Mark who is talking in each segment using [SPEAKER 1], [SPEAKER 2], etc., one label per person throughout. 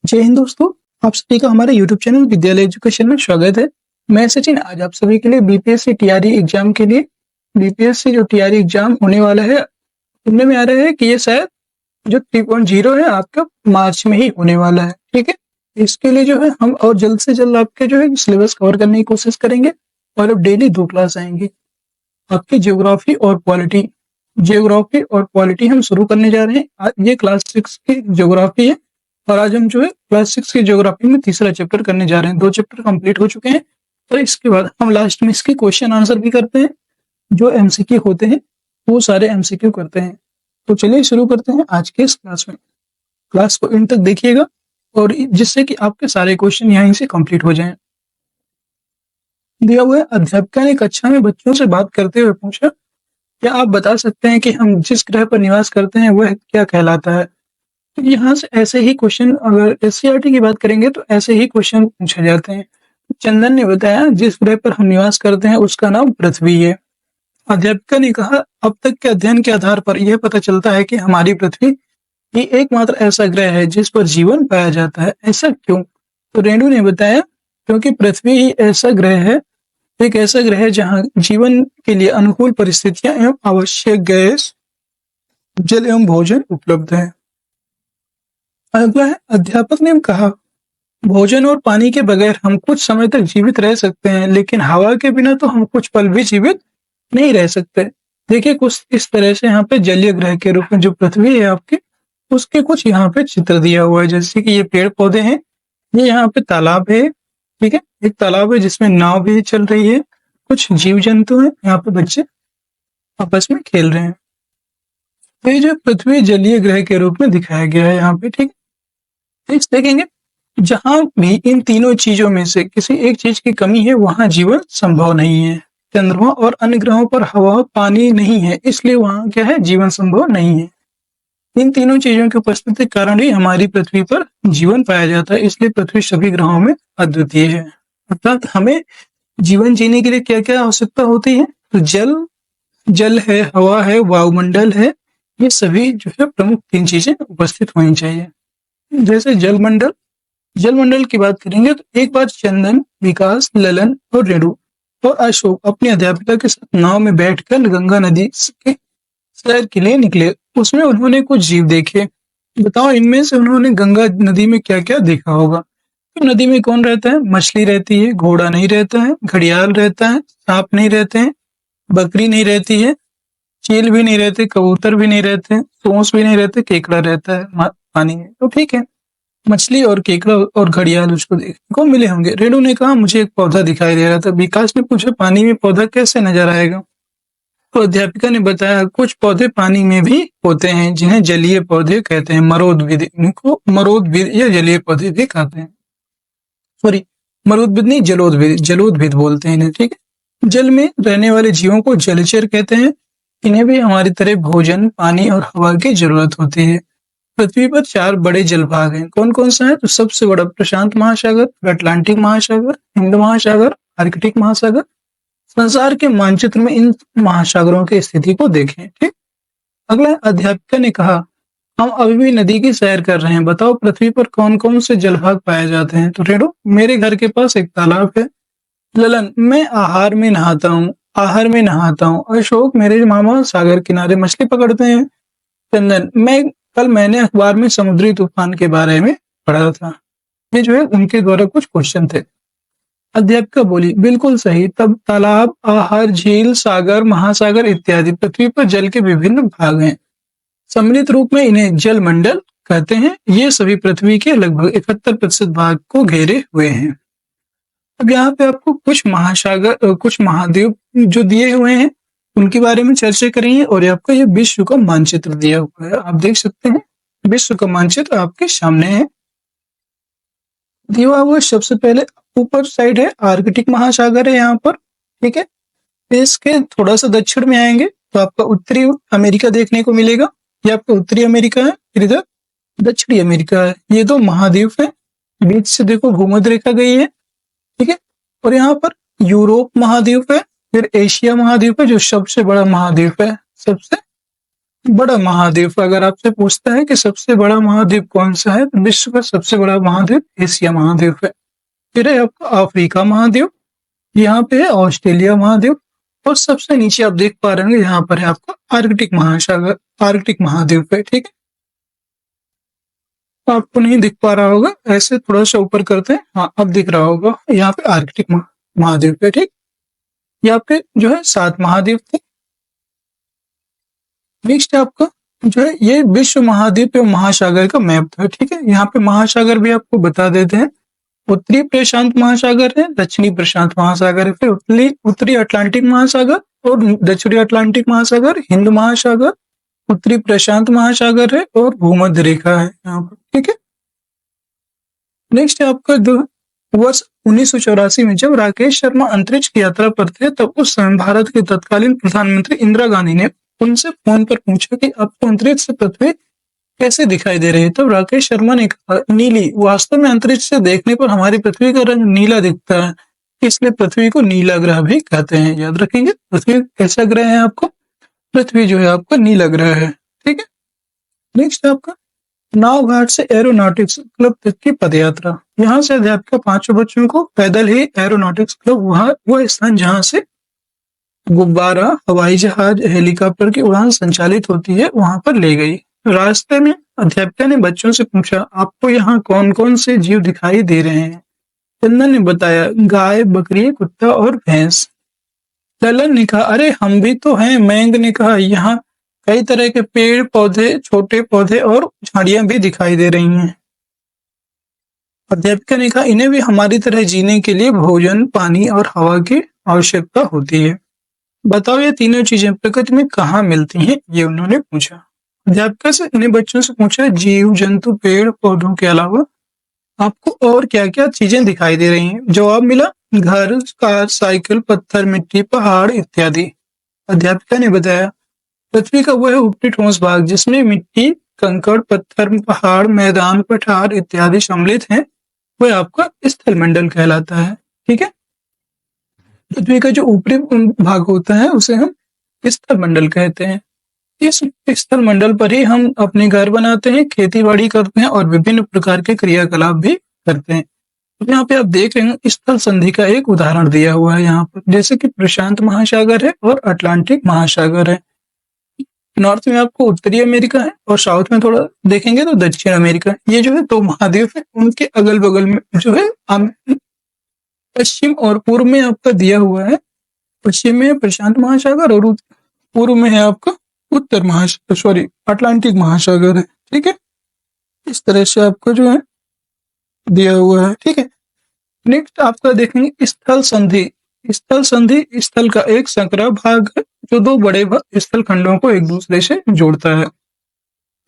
[SPEAKER 1] जय हिंद दोस्तों। आप सभी का हमारे YouTube चैनल विद्यालय एजुकेशन में स्वागत है। मैं सचिन आज आप सभी के लिए बीपीएससी टीआरई एग्जाम के लिए बीपीएससी जो टीआरई एग्जाम होने वाला है, सुनने में आ रहा है कि ये शायद जो 3.0 है आपका मार्च में ही होने वाला है। ठीक है, इसके लिए जो है हम और जल्द से जल्द आपके जो है सिलेबस कवर करने की कोशिश करेंगे। और अब डेली 2 क्लास आएंगे आपकी ज्योग्राफी और पॉलिटी। ज्योग्राफी और पॉलिटी हम शुरू करने जा रहे हैं। ये क्लास 6 की ज्योग्राफी है और आज हम जो है क्लास 6 की ज्योग्राफी में तीसरा चैप्टर करने जा रहे हैं। 2 चैप्टर कंप्लीट हो चुके हैं और इसके बाद हम लास्ट में इसके क्वेश्चन आंसर भी करते हैं। जो एमसीक्यू होते हैं वो सारे एमसीक्यू करते हैं। तो चलिए शुरू करते हैं आज के इस क्लास में। क्लास को इन तक देखिएगा और जिससे कि आपके सारे क्वेश्चन यहीं से कंप्लीट हो जाएं। दिया हुआ है, अध्यापिका ने कक्षा में बच्चों से बात करते हुए पूछा, क्या आप बता सकते हैं कि हम जिस ग्रह पर निवास करते हैं वह क्या कहलाता है? तो यहाँ से ऐसे ही क्वेश्चन, अगर एससीईआरटी की बात करेंगे तो ऐसे ही क्वेश्चन पूछे जाते हैं। चंदन ने बताया जिस ग्रह पर हम निवास करते हैं उसका नाम पृथ्वी है। अध्यापिका ने कहा, अब तक के अध्ययन के आधार पर यह पता चलता है कि हमारी पृथ्वी ही एकमात्र ऐसा ग्रह है जिस पर जीवन पाया जाता है। ऐसा क्यों? तो रेणु ने बताया, क्योंकि पृथ्वी ही ऐसा ग्रह है, एक ऐसा ग्रह है जहाँ जीवन के लिए अनुकूल परिस्थितियां एवं आवश्यक गैस, जल एवं भोजन उपलब्ध है। अगला है, अध्यापक ने कहा, भोजन और पानी के बगैर हम कुछ समय तक जीवित रह सकते हैं, लेकिन हवा के बिना तो हम कुछ पल भी जीवित नहीं रह सकते। देखिए कुछ इस तरह से यहाँ पे जलीय ग्रह के रूप में जो पृथ्वी है आपकी, उसके कुछ यहाँ पे चित्र दिया हुआ है। जैसे कि ये पेड़ पौधे हैं, ये यहाँ पे तालाब है। ठीक है, एक तालाब है जिसमें नाव भी चल रही है, कुछ जीव जंतु हैं, यहाँ पे बच्चे आपस में खेल रहे हैं। तो ये जो पृथ्वी जलीय ग्रह के रूप में दिखाया गया है यहाँ पे। ठीक, नेक्स्ट देखेंगे, जहां भी इन तीनों चीजों में से किसी एक चीज की कमी है वहां जीवन संभव नहीं है। चंद्रमा और अन्य ग्रहों पर हवा पानी नहीं है, इसलिए वहां क्या है, जीवन संभव नहीं है। इन तीनों चीजों की उपस्थिति के कारण ही हमारी पृथ्वी पर जीवन पाया जाता है, इसलिए पृथ्वी सभी ग्रहों में अद्वितीय है। अर्थात हमें जीवन जीने के लिए क्या क्या आवश्यकता होती है? तो जल है, हवा है, वायुमंडल है, ये सभी जो है प्रमुख 3 चीजें उपस्थित होनी चाहिए। जैसे जलमंडल की बात करेंगे तो एक बार चंदन, विकास, ललन और रेणु और अशोक अपनी अध्यापिका के साथ नाव में बैठकर गंगा नदी के सैर के लिए निकले। उसमें उन्होंने कुछ जीव देखे। बताओ इनमें से उन्होंने गंगा नदी में क्या क्या देखा होगा? तो नदी में कौन रहता है? मछली रहती है, घोड़ा नहीं रहता है, घड़ियाल रहता है, सांप नहीं रहते हैं, बकरी नहीं रहती है, चील भी नहीं रहते, कबूतर भी नहीं रहते, सोंस भी नहीं रहते, केकड़ा रहता है पानी में। तो ठीक है, मछली और केकड़ा और घड़ियाल उसको देखने को मिले होंगे। रेणु ने कहा, मुझे एक पौधा दिखाई दे रहा था। विकास ने पूछा, पानी में पौधा कैसे नजर आएगा? तो अध्यापिका ने बताया, कुछ पौधे पानी में भी होते हैं जिन्हें जलीय पौधे कहते हैं। मरोदभिद, इनको मरोदभिद या जलीय पौधे भी कहते हैं। सॉरी, मरोदभिद नहीं, जलोदभिद बोलते हैं इन्हें। ठीक है, जल में रहने वाले जीवों को जलचर कहते हैं। इन्हें भी हमारी तरह भोजन, पानी और हवा की जरूरत होती है। पृथ्वी पर 4 बड़े जलभाग हैं। कौन कौन सा है? तो सबसे बड़ा प्रशांत महासागर, अटलांटिक महासागर, हिंद महासागर, आर्कटिक महासागर। संसार के मानचित्र में इन महासागरों की स्थिति को देखें। ठीक, अगला अध्यापिका ने कहा, हम अभी भी नदी की सैर कर रहे हैं। बताओ पृथ्वी पर कौन कौन से जलभाग पाए जाते हैं? तो रेणु, मेरे घर के पास एक तालाब है। ललन, मैं आहर में नहाता हूँ। अशोक, मेरे मामा सागर किनारे मछली पकड़ते हैं। चंदन, कल मैंने अखबार में समुद्री तूफान के बारे में पढ़ा था। ये जो है उनके द्वारा कुछ क्वेश्चन थे। अध्यापिका बोली, बिल्कुल सही। तब तालाब, आहर, झील, सागर, महासागर इत्यादि पृथ्वी पर जल के विभिन्न भाग हैं। सम्मिलित रूप में इन्हें जल मंडल कहते हैं। ये सभी पृथ्वी के लगभग 71% भाग को घेरे हुए हैं। अब यहाँ पे आपको कुछ महासागर, कुछ महाद्वीप जो दिए हुए हैं उनके बारे में चर्चा करेंगे। और आपका ये विश्व का मानचित्र दिया हुआ है, आप देख सकते हैं विश्व का मानचित्र आपके सामने है दिया हुआ। सबसे पहले ऊपर साइड है आर्कटिक महासागर है यहाँ पर। ठीक है, इसके थोड़ा सा दक्षिण में आएंगे तो आपका उत्तरी अमेरिका देखने को मिलेगा। ये आपका उत्तरी अमेरिका है, फिर इधर दक्षिणी अमेरिका है। ये 2 महाद्वीप है, बीच से देखो भूमध्य रेखा गई है। ठीक है, और यहाँ पर यूरोप महाद्वीप है, फिर एशिया महाद्वीप है जो सबसे बड़ा महाद्वीप है, सबसे बड़ा महाद्वीप अगर आपसे पूछता है कि सबसे बड़ा महाद्वीप कौन सा है, तो विश्व का सबसे बड़ा महाद्वीप एशिया महाद्वीप है। फिर है आपका अफ्रीका महाद्वीप, यहाँ पे है ऑस्ट्रेलिया महाद्वीप, और सबसे नीचे आप देख पा रहे होंगे यहाँ पर है आपका आर्कटिक महासागर, आर्कटिक महाद्वीप है। ठीक है, तो आपको नहीं दिख पा रहा होगा, ऐसे थोड़ा सा ऊपर करते हैं, हाँ अब दिख रहा होगा, यहाँ पे आर्कटिक महाद्वीप है। ठीक, ये आपके जो है 7 महाद्वीप थे। नेक्स्ट आपका जो है ये विश्व महाद्वीप एवं महासागर का मैप था। ठीक है, यहाँ पे महासागर भी आपको बता देते हैं। उत्तरी प्रशांत महासागर है, दक्षिणी प्रशांत महासागर है, फिर उत्तरी अटलांटिक महासागर और दक्षिणी अटलांटिक महासागर, हिंद महासागर, उत्तरी प्रशांत महासागर है और भूमध्य रेखा है यहाँ पर। ठीक है, नेक्स्ट है आपका वर्ष 1984 में जब राकेश शर्मा अंतरिक्ष की यात्रा पर थे, तब उस समय भारत के तत्कालीन प्रधानमंत्री इंदिरा गांधी ने उनसे फोन पर पूछा कि आपको अंतरिक्ष से पृथ्वी कैसे दिखाई दे रही है। तब राकेश शर्मा ने कहा, नीली। वास्तव में अंतरिक्ष से देखने पर हमारी पृथ्वी का रंग नीला दिखता है, इसलिए पृथ्वी को नीला ग्रह भी कहते हैं। याद रखिए, पृथ्वी कैसा ग्रह है आपको, पृथ्वी जो है आपका नीला ग्रह है। ठीक है, नेक्स्ट आपका नाव घाट से एरोनॉटिक्स क्लब तक की पदयात्रा। यहाँ से अध्यापिका 5 बच्चों को पैदल ही एरोनॉटिक्स क्लब, वह स्थान जहाँ से गुब्बारा, हवाई जहाज, हेलीकॉप्टर की उड़ान संचालित होती है, वहां पर ले गई। रास्ते में अध्यापिका ने बच्चों से पूछा, आपको यहाँ कौन कौन से जीव दिखाई दे रहे हैं? चंदन ने बताया, गाय, बकरी, कुत्ता और भैंस। ललन ने कहा, अरे हम भी तो हैं। मैंग ने कहा, यहाँ कई तरह के पेड़ पौधे, छोटे पौधे और झाड़ियां भी दिखाई दे रही हैं। अध्यापिका ने कहा, इन्हें भी हमारी तरह जीने के लिए भोजन, पानी और हवा की आवश्यकता होती है। बताओ ये तीनों चीजें प्रकृति में कहाँ मिलती हैं? ये उन्होंने पूछा। अध्यापिका से इन्हें बच्चों से पूछा, जीव जंतु, पेड़ पौधों के अलावा आपको और क्या क्या चीजें दिखाई दे रही हैं? जवाब मिला, घर, कार, साइकिल, पत्थर, मिट्टी, पहाड़ इत्यादि। अध्यापिका ने बताया, पृथ्वी का वह ऊपरी ठोस भाग जिसमें मिट्टी, कंकड़, पत्थर, पहाड़, मैदान, पठार इत्यादि सम्मिलित हैं, वह आपका स्थल मंडल कहलाता है। ठीक है, पृथ्वी का जो ऊपरी भाग होता है उसे हम स्थल मंडल कहते हैं। इस स्थल मंडल पर ही हम अपने घर बनाते हैं, खेती बाड़ी करते हैं और विभिन्न प्रकार के क्रियाकलाप भी करते हैं। तो यहाँ पे आप देख रहे हैं स्थल संधि का एक उदाहरण दिया हुआ है यहाँ पर, जैसे कि प्रशांत महासागर है और अटलांटिक महासागर है। नॉर्थ में आपको उत्तरी अमेरिका है और साउथ में थोड़ा देखेंगे तो दक्षिण अमेरिका। ये जो है 2 महाद्वीप है, उनके अगल बगल में जो है पश्चिम और पूर्व में आपका दिया हुआ है। पश्चिम में है प्रशांत महासागर और पूर्व में है आपका अटलांटिक महासागर है। ठीक है, इस तरह से आपका जो है दिया हुआ है। ठीक है, नेक्स्ट आपका देखेंगे स्थल संधि। स्थल संधि स्थल का एक संकरा भाग है जो 2 बड़े स्थल खंडों को एक दूसरे से जोड़ता है।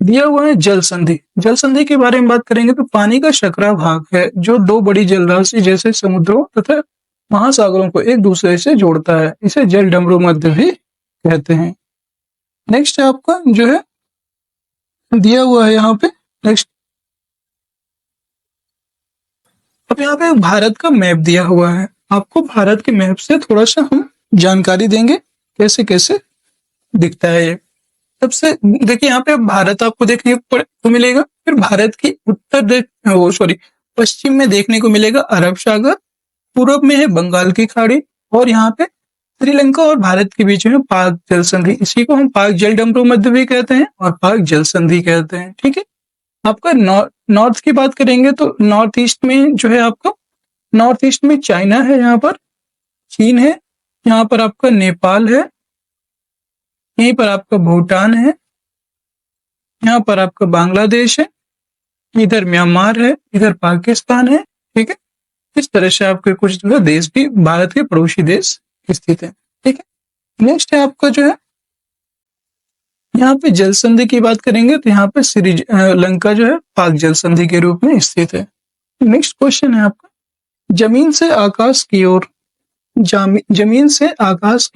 [SPEAKER 1] दिया हुआ है जल संधि। जल संधि के बारे में बात करेंगे तो पानी का सकरा भाग है जो 2 बड़ी जलराशि जैसे समुद्रों तथा महासागरों को एक दूसरे से जोड़ता है। इसे जल डमरू मध्य भी कहते हैं। नेक्स्ट आपका जो है दिया हुआ है यहाँ पे, नेक्स्ट अब यहाँ पे भारत का मैप दिया हुआ है। आपको भारत के मैप से थोड़ा सा हम जानकारी देंगे कैसे कैसे दिखता है ये। सबसे देखिए यहाँ पे भारत आपको देखने को मिलेगा, फिर भारत की पश्चिम में देखने को मिलेगा अरब सागर, पूर्व में है बंगाल की खाड़ी और यहाँ पे श्रीलंका और भारत के बीच में पाक जल संधि। इसी को हम पाक जल डमरू मध्य भी कहते हैं और पाक जल संधि कहते हैं। ठीक है, आपका नॉर्थ की बात करेंगे तो नॉर्थ ईस्ट में जो है आपका नॉर्थ ईस्ट में चाइना है, यहाँ पर चीन है, यहाँ पर आपका नेपाल है, यहीं पर आपका भूटान है, यहाँ पर आपका बांग्लादेश है, इधर म्यांमार है, इधर पाकिस्तान है। ठीक है, इस तरह से आपके कुछ जो है देश भी भारत के पड़ोसी देश स्थित है। ठीक है, नेक्स्ट है आपका जो है यहाँ पे जल संधि की बात करेंगे तो यहाँ पे श्रीलंका जो है पाक जल संधि के रूप में स्थित है। नेक्स्ट क्वेश्चन है आपका, जमीन से आकाश की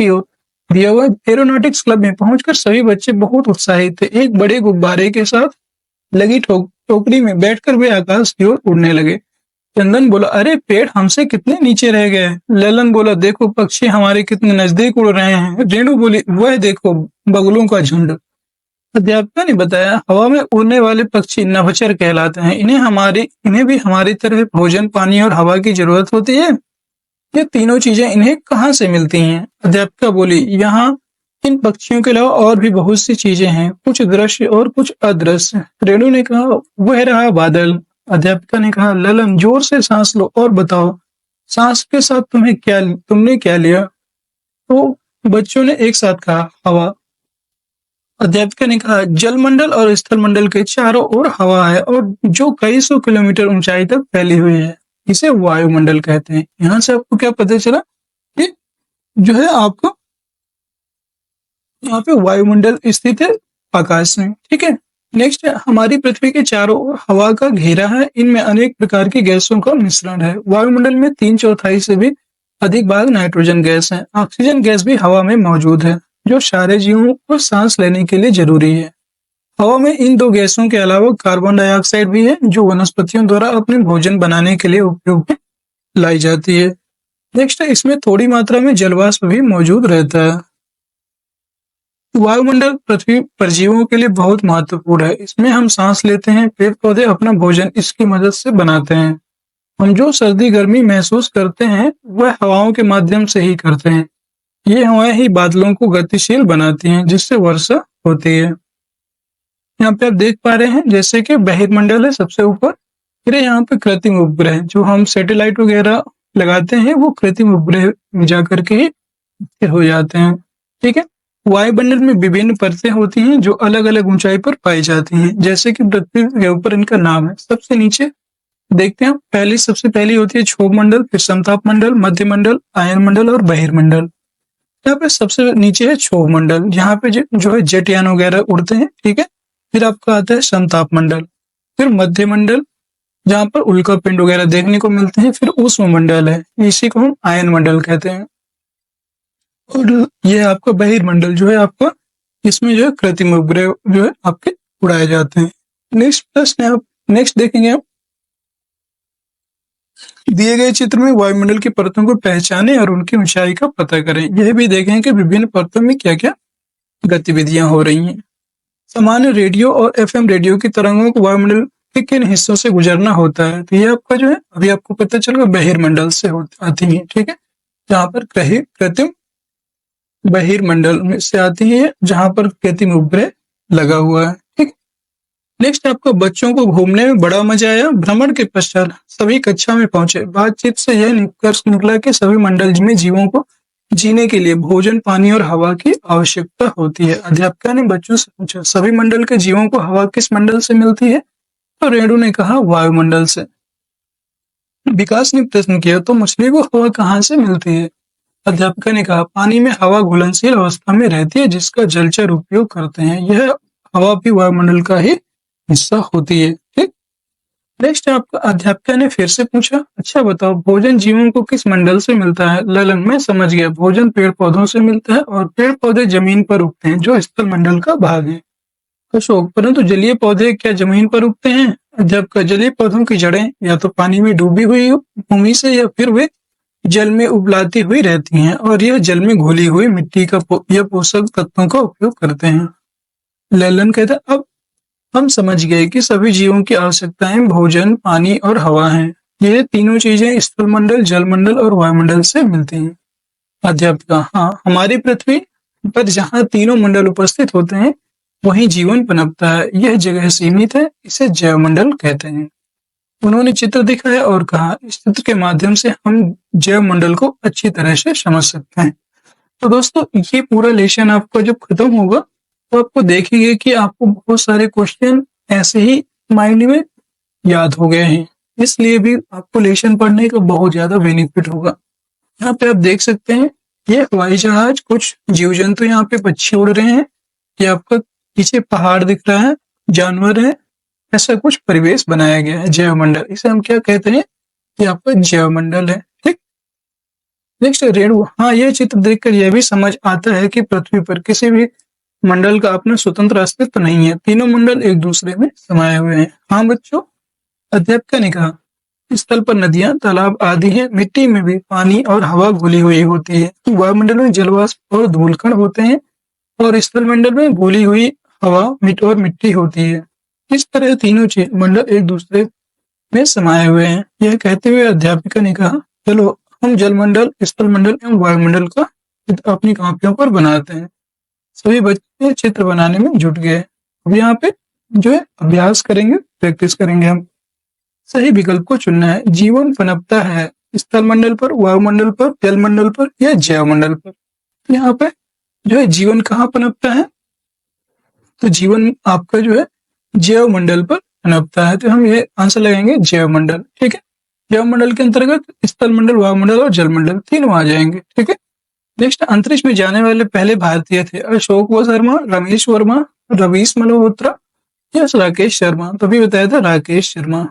[SPEAKER 1] ओर दिया हुआ एरोनॉटिक्स क्लब में पहुंचकर सभी बच्चे बहुत उत्साहित थे। एक बड़े गुब्बारे के साथ लगी टोकरी में बैठकर वे आकाश की ओर उड़ने लगे। चंदन बोला, अरे पेड़ हमसे कितने नीचे रह गए। ललन बोला, देखो पक्षी हमारे कितने नजदीक उड़ रहे हैं। रेणु बोली, वह देखो बगुलों का झुंड। अध्यापिका ने बताया, हवा में उड़ने वाले पक्षी नभचर कहलाते हैं। इन्हें भी हमारी तरह भोजन, पानी और हवा की जरूरत होती है। ये तीनों चीजें इन्हें कहाँ से मिलती हैं? अध्यापिका बोली, यहाँ इन पक्षियों के अलावा और भी बहुत सी चीजें हैं, कुछ दृश्य और कुछ अदृश्य। रेणु ने कहा, वह रहा बादल। अध्यापिका ने कहा, ललन जोर से सांस लो और बताओ, सांस के साथ तुमने क्या लिया? तो बच्चों ने एक साथ कहा, हवा। अध्यापिका ने कहा, जलमंडल और स्थलमंडल के चारों ओर हवा है और जो कई सौ किलोमीटर ऊंचाई तक फैली हुई है, इसे वायुमंडल कहते हैं। यहाँ से आपको क्या पता चला कि जो है आपको यहाँ पे वायुमंडल स्थित है आकाश में, ठीक है। नेक्स्ट, हमारी पृथ्वी के चारों ओर हवा का घेरा है, इनमें अनेक प्रकार की गैसों का मिश्रण है। वायुमंडल में 3/4 से भी अधिक भाग नाइट्रोजन गैस है। ऑक्सीजन गैस भी हवा में मौजूद है, जो सारे जीवों को सांस लेने के लिए जरूरी है। हवा में इन दो गैसों के अलावा कार्बन डाइऑक्साइड भी है, जो वनस्पतियों द्वारा अपने भोजन बनाने के लिए उपयोग में लाई जाती है। नेक्स्ट, इसमें थोड़ी मात्रा में जलवाष्प भी मौजूद रहता है। वायुमंडल पृथ्वी पर जीवों के लिए बहुत महत्वपूर्ण है। इसमें हम सांस लेते हैं, पेड़ पौधे अपना भोजन इसकी मदद से बनाते हैं। हम जो सर्दी गर्मी महसूस करते हैं वह हवाओं के माध्यम से ही करते हैं। ये हवाएं ही बादलों को गतिशील बनाती हैं, जिससे वर्षा होती है। यहाँ पे आप देख पा रहे हैं जैसे कि बहिर्मंडल है सबसे ऊपर, फिर यहाँ पे कृत्रिम उपग्रह जो हम सैटेलाइट वगैरह लगाते हैं, वो कृत्रिम उपग्रह में जाकर के ही स्थिर हो जाते हैं, ठीक है। वायुमंडल में विभिन्न परतें होती हैं जो अलग अलग ऊंचाई पर पाई जाती हैं, जैसे कि पृथ्वी के ऊपर इनका नाम है। सबसे नीचे देखते हैं, सबसे पहली होती है क्षोभ मंडल, फिर समताप मंडल, मध्य मंडल, आयन मंडल और बहिर्मंडल। यहाँ पे सबसे नीचे है क्षोभ मंडल, जहाँ पे जो है जेटयान वगैरह उड़ते हैं, ठीक है। फिर आपका आता है समताप मंडल, फिर मध्य मंडल जहाँ पर उल्का पिंड वगैरह देखने को मिलते हैं, फिर उष्ण मंडल है, इसी को हम आयन मंडल कहते हैं। और ये आपका बहिर्मंडल जो है आपका, इसमें जो है कृत्रिम उपग्रह जो है आपके उड़ाए जाते हैं। नेक्स्ट प्रश्न है, आप नेक्स्ट देखेंगे आप, दिए गए चित्र में वायुमंडल की परतों को पहचानें और उनकी ऊंचाई का पता करें। यह भी देखें कि विभिन्न परतों में क्या क्या गतिविधियां हो रही हैं। सामान्य रेडियो और एफएम रेडियो की तरंगों को वायुमंडल के किन हिस्सों से गुजरना होता है? तो ये आपका जो है अभी आपको पता चलेगा बहिर्मंडल से आती है, ठीक है। जहाँ पर कृत्रिम बहिर्मंडल में से आती है, जहां पर कृत्रिम उपग्रह लगा हुआ है, ठीक। नेक्स्ट, आपको बच्चों को घूमने में बड़ा मजा आया। भ्रमण के पश्चात सभी कक्षा में पहुंचे। बातचीत से यह निष्कर्ष निकला कि सभी मंडल में जीवों को जीने के लिए भोजन, पानी और हवा की आवश्यकता होती है। अध्यापिका ने बच्चों से पूछा, सभी मंडल के जीवों को हवा किस मंडल से मिलती है? तो रेणु ने कहा, वायुमंडल से। विकास ने प्रश्न किया, तो मछली को हवा कहाँ से मिलती है? अध्यापिका ने कहा, पानी में हवा घुलनशील अवस्था में रहती है, जिसका जलचर उपयोग करते हैं। यह हवा भी वायुमंडल का ही हिस्सा होती है, ठीक। नेक्स्ट, आपका अध्यापिका ने फिर से पूछा, अच्छा बताओ, भोजन जीवों को किस मंडल से मिलता है? ललन, मैं समझ गया, भोजन पेड़ पौधों से मिलता है और पेड़ पौधे जमीन पर उगते हैं, जो स्थल मंडल का भाग है। अशोक, परंतु जलीय पौधे क्या जमीन पर उगते हैं? अध्यापिका, जलीय पौधों की जड़ें या तो पानी में डूबी हुई भूमि से या फिर वे जल में उबलाती हुई रहती हैं और यह जल में घुली हुई मिट्टी का या पोषक तत्वों का उपयोग करते हैं। लैलन कहता, अब हम समझ गए कि सभी जीवों की आवश्यकताएं भोजन, पानी और हवा हैं। ये तीनों चीजें स्थलमंडल, जलमंडल और वायुमंडल से मिलती हैं। अध्यापिका, हाँ, हमारी पृथ्वी पर जहाँ तीनों मंडल उपस्थित होते हैं वहीं जीवन पनपता है। यह जगह सीमित है, इसे जैवमंडल कहते हैं। उन्होंने चित्र दिखाया और कहा, इस चित्र के माध्यम से हम जैव मंडल को अच्छी तरह से समझ सकते हैं। तो दोस्तों, ये पूरा लेसन आपका जब खत्म होगा तो आपको देखेंगे कि आपको बहुत सारे क्वेश्चन ऐसे ही माइंड में याद हो गए हैं, इसलिए भी आपको लेसन पढ़ने का बहुत ज्यादा बेनिफिट होगा। यहाँ पे आप देख सकते हैं, ये हवाई जहाज, कुछ जीव जंतु यहाँ पे पक्षी उड़ रहे हैं, ये आपका पीछे पहाड़ दिख रहा है, जानवर है, ऐसा कुछ परिवेश बनाया गया है, जैवमंडल। इसे हम क्या कहते हैं? ये आपका जैवमंडल है, ठीक। नेक्स्ट, रेणु, हाँ, यह चित्र देखकर यह भी समझ आता है कि पृथ्वी पर किसी भी मंडल का अपना स्वतंत्र अस्तित्व नहीं है, तीनों मंडल एक दूसरे में समाये हुए हैं। हाँ बच्चों, अध्यापिका ने कहा, स्थल पर नदियां, तालाब आदि हैं, मिट्टी में भी पानी और हवा घुली हुई होती है। वायुमंडल में जलवाष्प और धूलकण होते हैं और स्थल मंडल में घुली हुई हवा, और मिट्टी होती है। इस तरह तीनों मंडल एक दूसरे में समाये हुए हैं। यह कहते हुए अध्यापिका ने कहा, चलो हम जलमंडल, स्थलमंडल एवं वायुमंडल का चित्र अपनी कॉपियों पर बनाते हैं। सभी बच्चे चित्र बनाने में जुट गए। अब यहाँ पे जो है अभ्यास करेंगे, प्रैक्टिस करेंगे हम। सही विकल्प को चुनना है। जीवन पनपता है स्थलमंडल पर, वायुमंडल पर, जलमंडल पर या जैवमंडल पर। यहाँ पे जो है जीवन कहाँ पनपता है, तो जीवन आपका जो है जैव मंडल पर पनपता है, तो हम ये आंसर लगाएंगे जैव मंडल। ठीक है, जैव मंडल के अंतर्गत स्थल मंडल, वायुमंडल और जलमंडल तीनों आ जाएंगे। ठीक है, नेक्स्ट, अंतरिक्ष में जाने वाले पहले भारतीय थे अशोक शर्मा, रमेश वर्मा, रवीश मल्होत्रा या राकेश शर्मा। तभी बताया था राकेश शर्मा।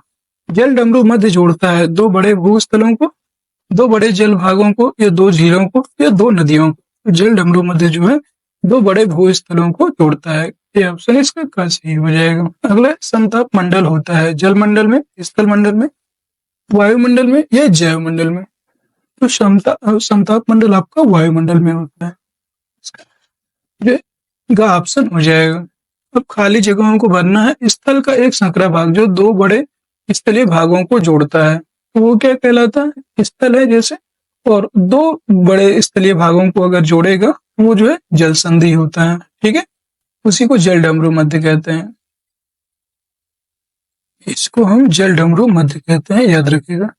[SPEAKER 1] जल डमरू मध्य जोड़ता है दो बड़े भूस्थलों को, दो बड़े जल भागों को या दो झीलों को या दो नदियों को। जल डमरू मध्य जो है दो बड़े भूस्थलों को जोड़ता है। ये ऑप्शन इसका का सही हो जाएगा। अगला समताप मंडल होता है जल मंडल में, स्थल मंडल में, वायुमंडल में या जैव मंडल में। तो समताप मंडल आपका वायुमंडल में होता है। ये का ऑप्शन हो जाएगा। अब खाली जगहों को भरना है। स्थल का एक संकरा भाग जो दो बड़े स्थलीय भागों को जोड़ता है, तो वो क्या कहलाता है? स्थल है जैसे, और दो बड़े स्थलीय भागों को अगर जोड़ेगा वो जो है जल संधि होता है। ठीक है, उसी को जल डमरू मध्य कहते हैं। इसको हम जल डमरू मध्य कहते हैं, याद रखिएगा।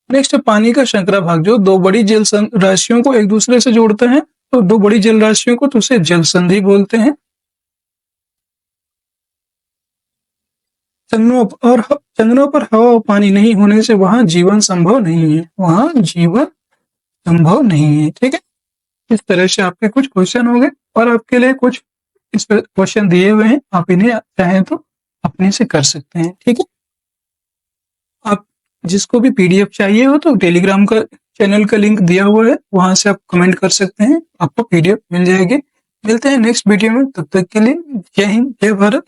[SPEAKER 1] नेक्स्ट, पानी का संकरा भाग जो दो बड़ी जल राशियों को एक दूसरे से जोड़ता है, तो दो बड़ी जल राशियों को तो उसे जल संधि बोलते हैं। चंद्रमा पर हवा और पानी नहीं होने से वहां जीवन संभव नहीं है, वहां जीवन संभव नहीं है। ठीक है, इस तरह से आपके कुछ क्वेश्चन हो गए और आपके लिए कुछ इस पर क्वेश्चन दिए हुए हैं, आप इन्हें चाहें तो अपने से कर सकते हैं। ठीक है, आप जिसको भी पीडीएफ चाहिए हो तो टेलीग्राम का चैनल का लिंक दिया हुआ है, वहां से आप कमेंट कर सकते हैं, आपको पीडीएफ मिल जाएगी। मिलते हैं नेक्स्ट वीडियो में, तब तक के लिए जय हिंद, जय भारत।